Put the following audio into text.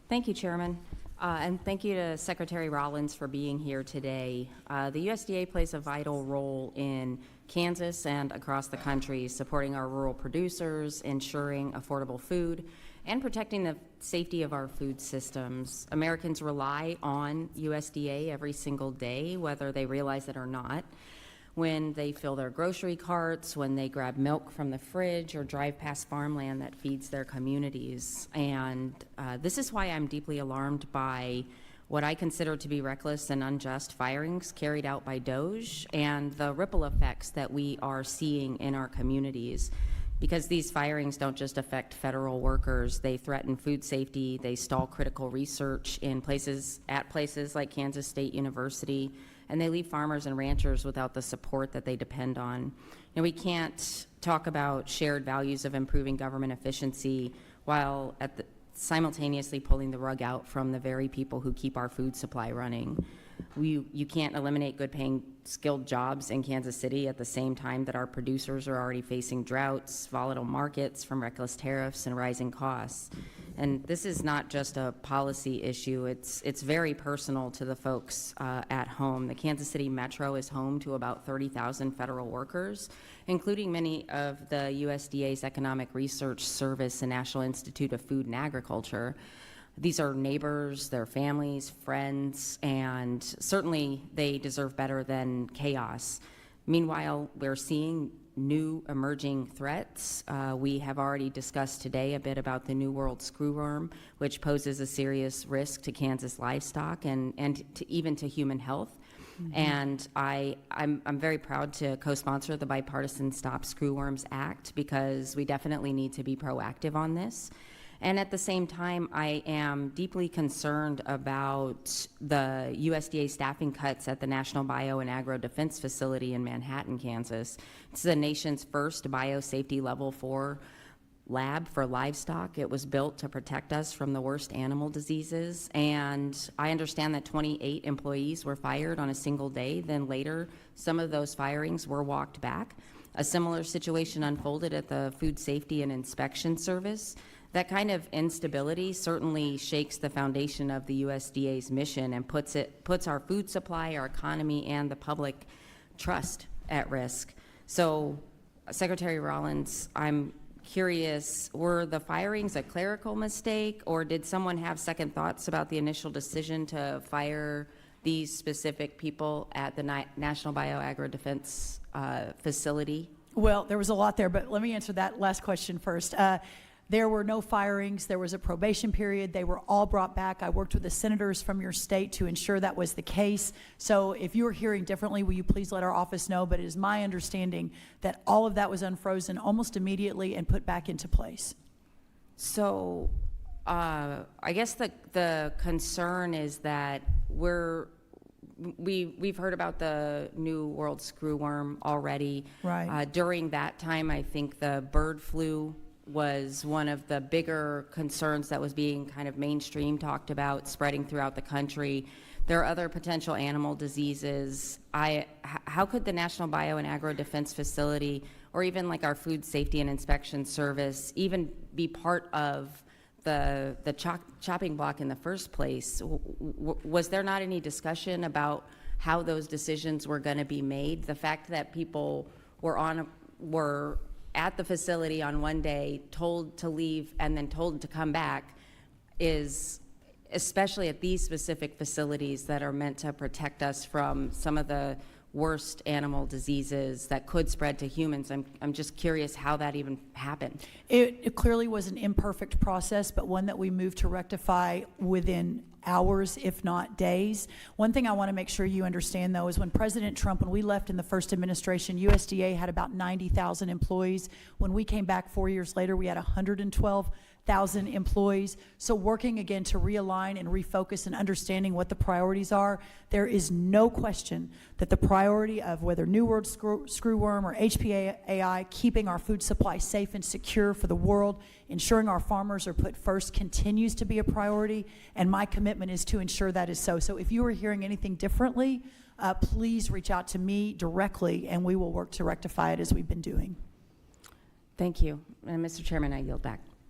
Thank you, Chairman. And thank you to Secretary Rollins for being here today. The USDA plays a vital role in Kansas and across the country, supporting our rural producers, ensuring affordable food, and protecting the safety of our food systems. Americans rely on USDA every single day, whether they realize it or not. When they fill their grocery carts, when they grab milk from the fridge, or drive past farmland that feeds their communities. And this is why I'm deeply alarmed by what I consider to be reckless and unjust firings carried out by DOJ and the ripple effects that we are seeing in our communities. Because these firings don't just affect federal workers, they threaten food safety, they stall critical research at places like Kansas State University, and they leave farmers and ranchers without the support that they depend on. We can't talk about shared values of improving government efficiency while simultaneously pulling the rug out from the very people who keep our food supply running. You can't eliminate good-paying, skilled jobs in Kansas City at the same time that our producers are already facing droughts, volatile markets from reckless tariffs, and rising costs. And this is not just a policy issue, it's very personal to the folks at home. The Kansas City Metro is home to about 30,000 federal workers, including many of the USDA's Economic Research Service and National Institute of Food and Agriculture. These are neighbors, their families, friends, and certainly they deserve better than chaos. Meanwhile, we're seeing new emerging threats. We have already discussed today a bit about the New World screwworm, which poses a serious risk to Kansas livestock and even to human health. Mm-hmm. And I'm very proud to co-sponsor the bipartisan Stop Screwworms Act because we definitely need to be proactive on this. And at the same time, I am deeply concerned about the USDA staffing cuts at the National Bio and Agro-Defense facility in Manhattan, Kansas. It's the nation's first biosafety level 4 lab for livestock. It was built to protect us from the worst animal diseases. And I understand that 28 employees were fired on a single day. Then later, some of those firings were walked back. A similar situation unfolded at the Food Safety and Inspection Service. That kind of instability certainly shakes the foundation of the USDA's mission and puts our food supply, our economy, and the public trust at risk. So, Secretary Rollins, I'm curious, were the firings a clerical mistake, or did someone have second thoughts about the initial decision to fire these specific people at the National Bio-Agro-Defense facility? Well, there was a lot there, but let me answer that last question first. There were no firings. There was a probation period. They were all brought back. I worked with the senators from your state to ensure that was the case. So if you are hearing differently, will you please let our office know? But it is my understanding that all of that was unfrozen almost immediately and put back into place. So I guess the concern is that we've heard about the New World screwworm already. Right. During that time, I think the bird flu was one of the bigger concerns that was being kind of mainstream talked about, spreading throughout the country. There are other potential animal diseases. How could the National Bio and Agro-Defense Facility, or even like our Food Safety and Inspection Service, even be part of the chopping block in the first place? Was there not any discussion about how those decisions were going to be made? The fact that people were at the facility on one day, told to leave and then told to come back, is, especially at these specific facilities that are meant to protect us from some of the worst animal diseases that could spread to humans. I'm just curious how that even happened. It clearly was an imperfect process, but one that we moved to rectify within hours, if not days. One thing I want to make sure you understand, though, is when President Trump, when we left in the first administration, USDA had about 90,000 employees. When we came back 4 years later, we had 112,000 employees. So working again to realign and refocus and understanding what the priorities are, there is no question that the priority of whether New World screwworm or HPAI, keeping our food supply safe and secure for the world, ensuring our farmers are put first, continues to be a priority, and my commitment is to ensure that is so. So if you are hearing anything differently, please reach out to me directly, and we will work to rectify it as we've been doing. Thank you. And Mr. Chairman, I yield back.